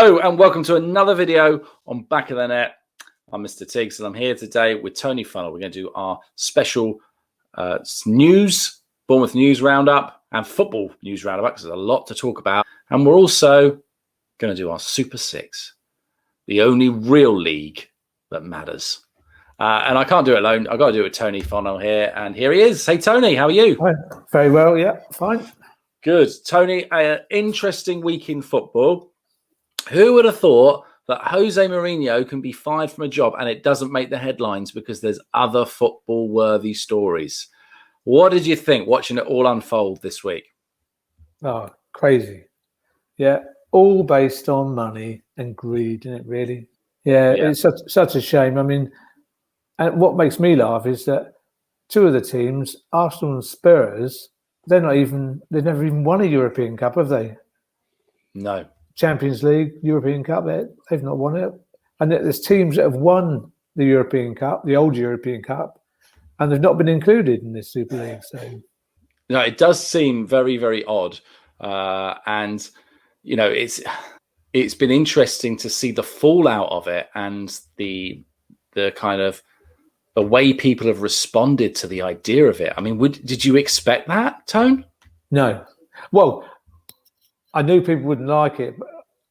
Hello and welcome to another video on Back of the Net. I'm Mr. Tiggs and I'm here today with Tony Funnell. We're going to do our special Bournemouth news roundup and football news roundup because there's a lot to talk about. And we're also going to do our Super Six, the only real league that matters. And I can't do it alone. I've got to do it with Tony Funnell here. And here he is. Hey, Tony, how are you? Hi. Very well, yeah, fine. Good. Tony, an interesting week in football. Who would have thought that Jose Mourinho can be fired from a job and it doesn't make the headlines because there's other football-worthy stories? What did you think watching it all unfold this week? Oh, crazy. Yeah, all based on money and greed, isn't it, really? Yeah. It's such a shame. I mean, and what makes me laugh is that two of the teams, Arsenal and Spurs, they've never even won a European Cup, have they? No. Champions League, European Cup, they've not won it. And there's teams that have won the European Cup, the old European Cup, and they've not been included in this Super League. So, no, it does seem very, very odd. And, you know, it's been interesting to see the fallout of it and the kind of the way people have responded to the idea of it. I mean, did you expect that, Tone? No. Well, I knew people wouldn't like it, but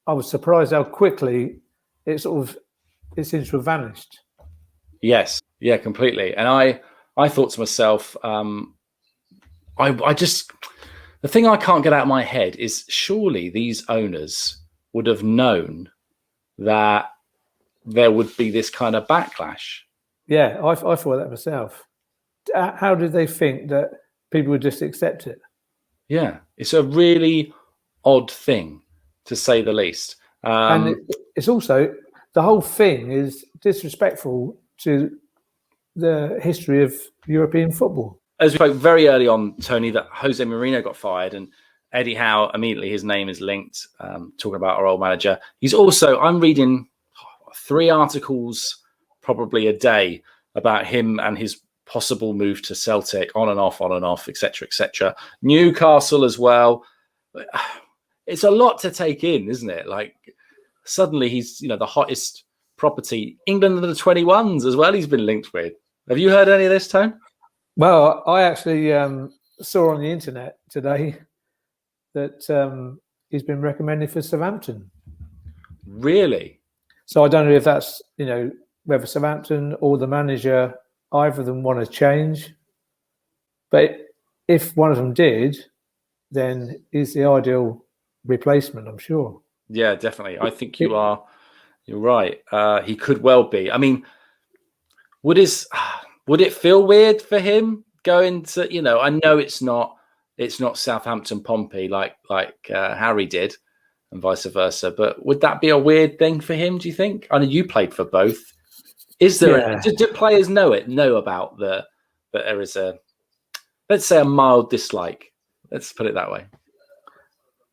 I was surprised how quickly it seems to have vanished. Yes, yeah, completely. And I thought to myself, I just, the thing I can't get out of my head is surely these owners would have known that there would be this kind of backlash. Yeah, I thought that myself. How did they think that people would just accept it? Yeah, it's a really odd thing, to say the least. And it's also, the whole thing is disrespectful to the history of European football. As we spoke very early on, Tony, that Jose Mourinho got fired and Eddie Howe, immediately his name is linked, talking about our old manager. He's also, I'm reading 3 articles probably a day about him and his possible move to Celtic, on and off, etc., etc. Newcastle as well. It's a lot to take in, isn't it? Like, suddenly he's, the hottest property. England and the 21s as well, he's been linked with. Have you heard any of this, Tone? Well, I actually saw on the internet today that he's been recommended for Southampton. Really? So I don't know if that's, whether Southampton or the manager, either of them want to change. But if one of them did, then he's the ideal replacement, I'm sure. Yeah, definitely. I think you're right. He could well be. I mean, would it feel weird for him going to, I know it's not Southampton Pompey like Harry did and vice versa, but would that be a weird thing for him, do you think? I know you played for both. Is there do players know about that there is let's say a mild dislike? Let's put it that way.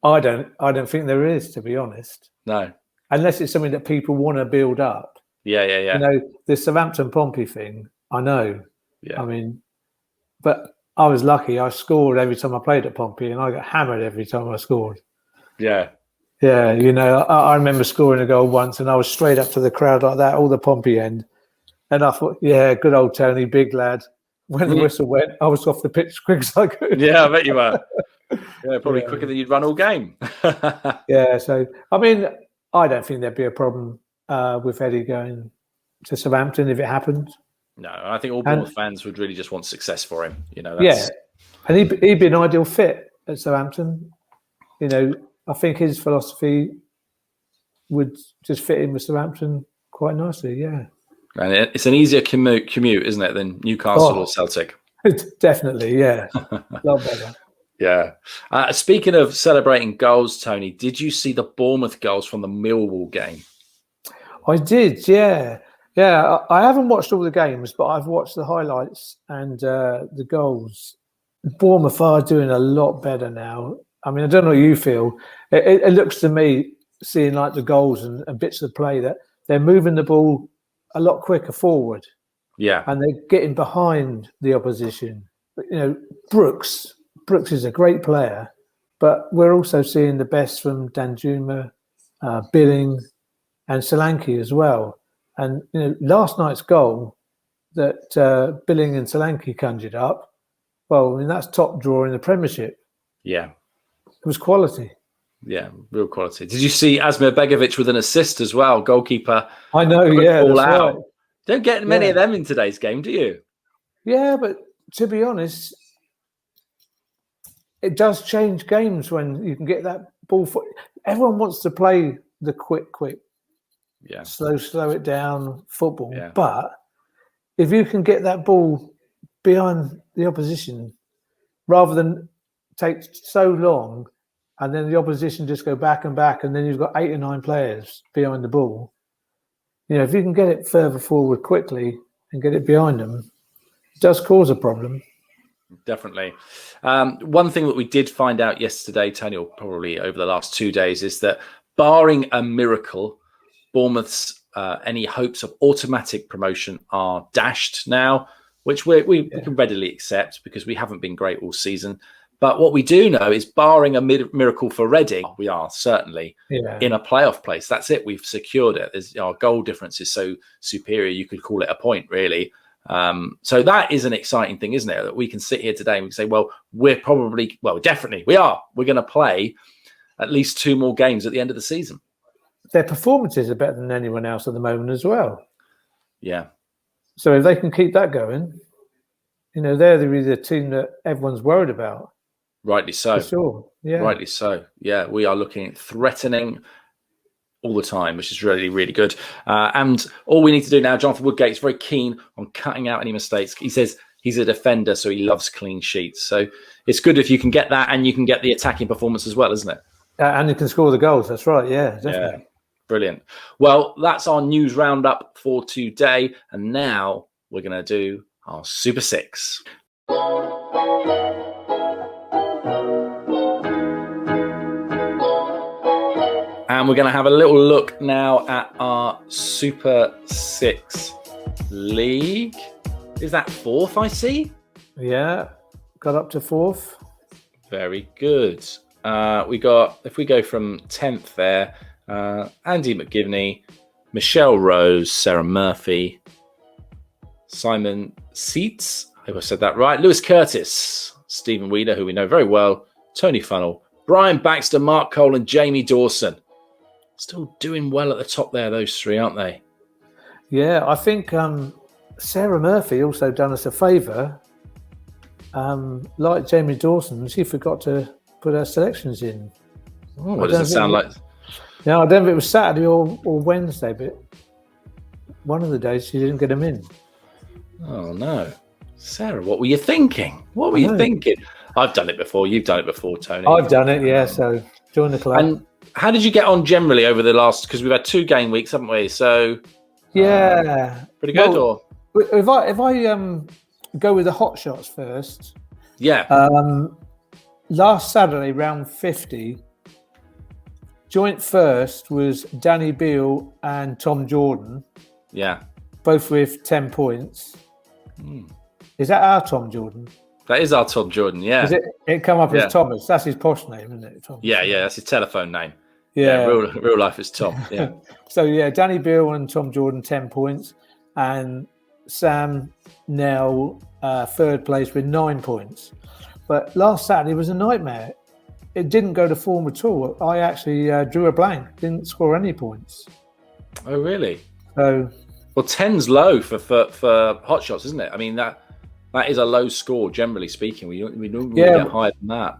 I don't think there is, to be honest. No. Unless it's something that people want to build up. Yeah. The Southampton Pompey thing, I know. Yeah. I mean, but I was lucky. I scored every time I played at Pompey and I got hammered every time I scored. Yeah. Yeah, I remember scoring a goal once and I was straight up to the crowd like that, all the Pompey end. And I thought, yeah, good old Tony, big lad. When the whistle went, I was off the pitch as quick as I could. Yeah, I bet you were. Yeah, probably quicker than you'd run all game. Yeah, so, I mean, I don't think there'd be a problem with Eddie going to Southampton if it happened. No, I think all Bournemouth fans would really just want success for him. Yeah, and he'd be an ideal fit at Southampton. I think his philosophy would just fit in with Southampton quite nicely, yeah. And it's an easier commute, isn't it, than Newcastle or Celtic? Definitely, yeah. A lot better. Yeah. Speaking of celebrating goals, Tony, did you see the Bournemouth goals from the Millwall game? I did, yeah. Yeah, I haven't watched all the games, but I've watched the highlights and the goals. Bournemouth are doing a lot better now. I mean, I don't know how you feel. It looks to me, seeing like the goals and bits of play, that they're moving the ball a lot quicker forward. Yeah. And they're getting behind the opposition. But, Brooks is a great player, but we're also seeing the best from Danjuma Billing, and Solanke as well. And last night's goal that Billing and Solanke conjured up, well, I mean, that's top draw in the Premiership. Yeah. It was quality. Yeah, real quality. Did you see Asmir Begovic with an assist as well? Goalkeeper. I know, yeah, all that's out. right. Don't get many of them in today's game, do you? Yeah, but to be honest, it does change games when you can get that ball. Everyone wants to play the quick, slow it down football. Yeah. But if you can get that ball behind the opposition, rather than take so long, and then the opposition just go back and back, and then you've got 8 or 9 players behind the ball. If you can get it further forward quickly and get it behind them, it does cause a problem. Definitely. One thing that we did find out yesterday, Tony, or probably over the last 2 days, is that barring a miracle, Bournemouth's any hopes of automatic promotion are dashed now, which we can readily accept because we haven't been great all season. But what we do know is, barring a miracle for Reading, we are certainly in a playoff place. That's it. We've secured it. Our goal difference is so superior, you could call it a point, really. So that is an exciting thing, isn't it? That we can sit here today and we can say, well, definitely we are. We're going to play at least 2 more games at the end of the season. Their performances are better than anyone else at the moment as well. Yeah. So if they can keep that going, they're the team that everyone's worried about. Rightly so. For sure. Yeah. Rightly so. Yeah, we are looking threatening all the time, which is really, really good. And all we need to do now, Jonathan Woodgate is very keen on cutting out any mistakes. He says he's a defender, so he loves clean sheets. So it's good if you can get that and you can get the attacking performance as well, isn't it? And you can score the goals. That's right. Yeah, definitely. Yeah. Brilliant. Well, that's our news roundup for today. And now we're going to do our Super Six. And we're going to have a little look now at our Super 6 league. Is that 4th, I see? Yeah, got up to 4th. Very good. If we go from 10th there, Andy McGivney, Michelle Rose, Sarah Murphy, Simon Seitz, I hope I said that right, Lewis Curtis, Stephen Wheeler, who we know very well, Tony Funnell, Brian Baxter, Mark Cole, and Jamie Dawson. Still doing well at the top there, those 3, aren't they? Yeah, I think Sarah Murphy also done us a favour. Like Jamie Dawson, she forgot to put her selections in. Oh, what does it sound like? No, I don't know if it was Saturday or Wednesday, but one of the days she didn't get them in. Oh, no. Sarah, what were you thinking? What were you thinking? I've done it before. You've done it before, Tony. I've done it, yeah, so join the club. And how did you get on generally over the last, because we've had 2 game weeks, haven't we? So yeah, pretty good. Well, or if I go with the hot shots first, last Saturday, round 50, joint first was Danny Beale and Tom Jordan. Yeah, both with 10 points. Is that our Tom Jordan? That is our Tom Jordan. Yeah, it come up as Thomas. That's his posh name, isn't it? Tom. Yeah, that's his telephone name. Yeah, real life is Tom. Yeah. So yeah, Danny Beale and Tom Jordan 10 points, and Sam Nell 3rd place with 9 points. But last Saturday was a nightmare. It didn't go to form at all. I actually drew a blank, didn't score any points. Oh really? So 10's low for hot shots, isn't it? I mean that is a low score generally speaking. We normally get higher than that.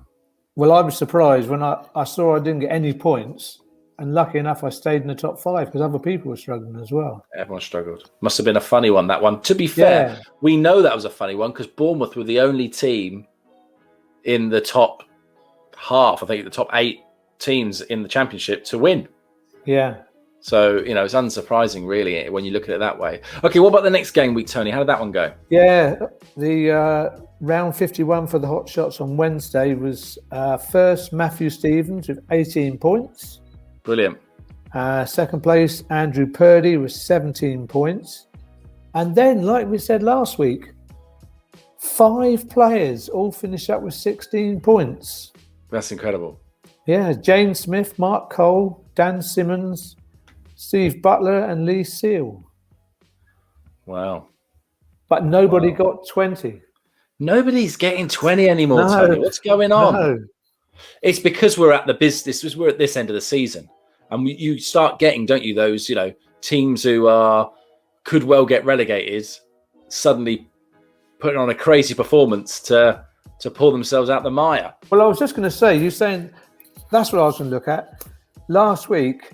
Well, I was surprised when I saw I didn't get any points, and lucky enough I stayed in the top 5 because other people were struggling as well. Everyone struggled. Must have been a funny one, that one. To be fair, we know that was a funny one because Bournemouth were the only team in the top half, I think the top 8 teams in the Championship to win. Yeah. So, it's unsurprising, really, when you look at it that way. Okay, what about the next game week, Tony? How did that one go? Yeah, the round 51 for the hot shots on Wednesday was first Matthew Stevens with 18 points. Brilliant. Second place, Andrew Purdy with 17 points. And then, like we said last week, 5 players all finished up with 16 points. That's incredible. Yeah, James Smith, Mark Cole, Dan Simmons, Steve Butler, and Lee Seal. Wow. But nobody got 20. Nobody's getting 20 anymore, No, Tony. What's going on? No. It's because we're at the business. We're at this end of the season, and you start getting, don't you? Those teams who could well get relegated suddenly putting on a crazy performance to pull themselves out the mire. Well, I was just going to say, you're saying that's what I was going to look at. Last week,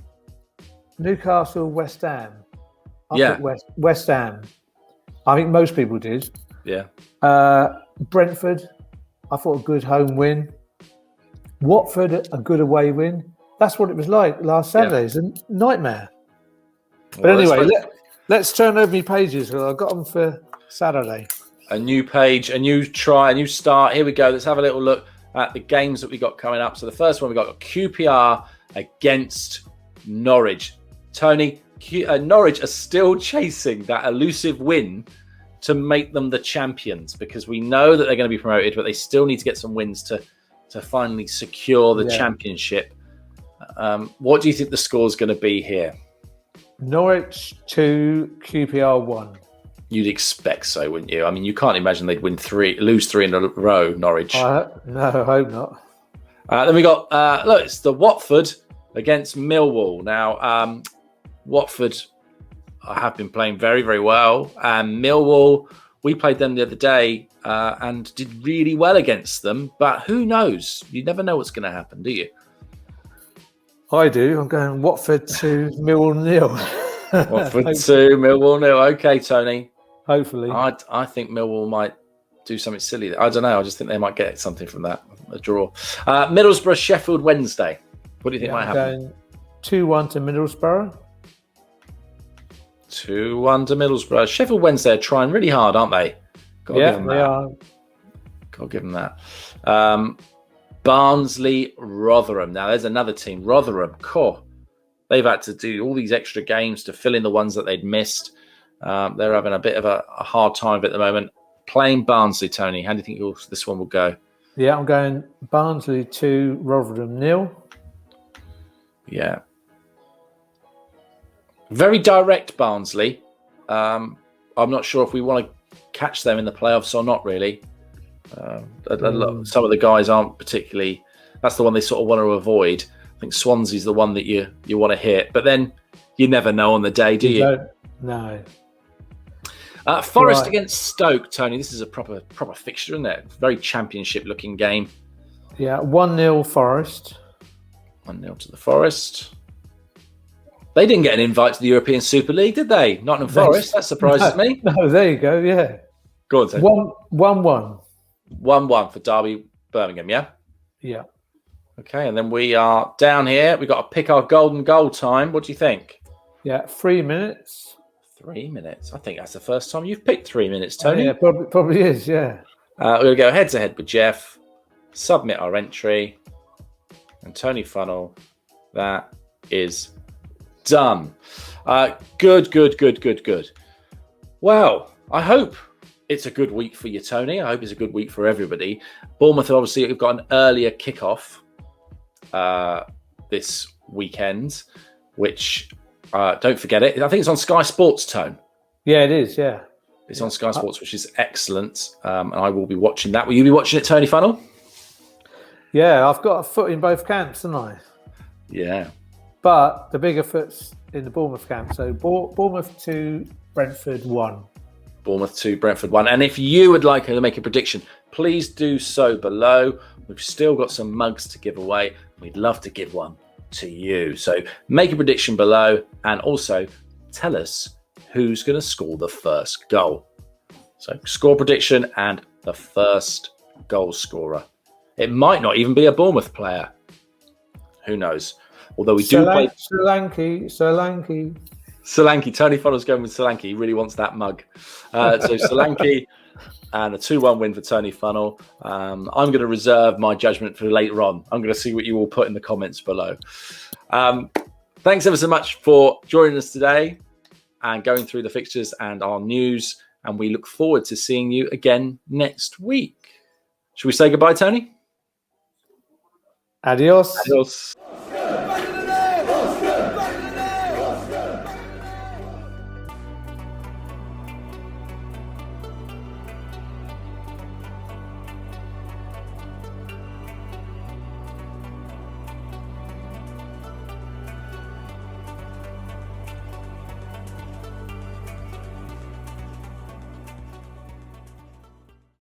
Newcastle, West Ham. I put West Ham. I think most people did. Yeah. Brentford, I thought a good home win. Watford, a good away win. That's what it was like last Saturday. It's a nightmare. But anyway, let's turn over my pages. Well, I've got them for Saturday. A new page, a new try, a new start. Here we go. Let's have a little look at the games that we got coming up. So the first one we got QPR against Norwich. Tony, Norwich are still chasing that elusive win to make them the champions, because we know that they're going to be promoted, but they still need to get some wins to finally secure the championship. What do you think the score is going to be here? Norwich 2, QPR 1. You'd expect so, wouldn't you? I mean, you can't imagine they'd lose 3 in a row, Norwich. No, I hope not. Then we got, it's the Watford against Millwall. Now, Watford have been playing very, very well. And Millwall, we played them the other day and did really well against them. But who knows? You never know what's going to happen, do you? I do. I'm going Watford 2, Millwall 0. Watford 2, Millwall 0. Okay, Tony. Hopefully. I think Millwall might do something silly. I don't know. I just think they might get something from that, a draw. Middlesbrough, Sheffield Wednesday. What do you think might happen? 2-1 to Middlesbrough. 2-1 to Middlesbrough. Sheffield Wednesday are trying really hard, aren't they? They are. Got to give them that. Barnsley, Rotherham. Now, there's another team. Rotherham, they've had to do all these extra games to fill in the ones that they'd missed. They're having a bit of a hard time at the moment. Playing Barnsley, Tony, how do you think this one will go? Yeah, I'm going Barnsley 2, Rotherham 0. Yeah. Very direct, Barnsley. I'm not sure if we want to catch them in the playoffs or not, really. Some of the guys aren't particularly... That's the one they sort of want to avoid. I think Swansea's the one that you want to hit. But then you never know on the day, do you? No. Forest against Stoke, Tony. This is a proper fixture, isn't it? Very championship-looking game. Yeah, 1-0 Forest. 1-0 to the Forest. They didn't get an invite to the European Super League, did they? Nottingham Forest. That surprises me. No, there you go. Yeah. Go on, Tony. 1-1. 1-1 for Derby, Birmingham, yeah? Yeah. Okay, and then we are down here. We've got to pick our golden goal time. What do you think? Yeah, 3 minutes. 3 minutes. I think that's the first time you've picked 3 minutes, Tony. Yeah, probably is, yeah. We're going to go head-to-head with Jeff, submit our entry, and Tony Funnell. That is done. Good. Well, I hope it's a good week for you, Tony. I hope it's a good week for everybody. Bournemouth, obviously, we've got an earlier kickoff this weekend, which... don't forget it. I think it's on Sky Sports, Tone. Yeah, it is, yeah. It's on Sky Sports, which is excellent. And I will be watching that. Will you be watching it, Tony Funnell? Yeah, I've got a foot in both camps, haven't I? Yeah. But the bigger foot's in the Bournemouth camp. So Bournemouth 2, Brentford 1. Bournemouth 2, Brentford 1. And if you would like to make a prediction, please do so below. We've still got some mugs to give away. We'd love to give one to you. So make a prediction below and also tell us who's going to score the first goal. So score prediction and the first goal scorer. It might not even be a Bournemouth player. Who knows? Although we do play... Solanke. Solanke. Tony Funnell's going with Solanke. He really wants that mug. So Solanke and a 2-1 win for Tony Funnell. I'm going to reserve my judgment for later on. I'm going to see what you all put in the comments below. Thanks ever so much for joining us today and going through the fixtures and our news. And we look forward to seeing you again next week. Should we say goodbye, Tony? Adios. Adios.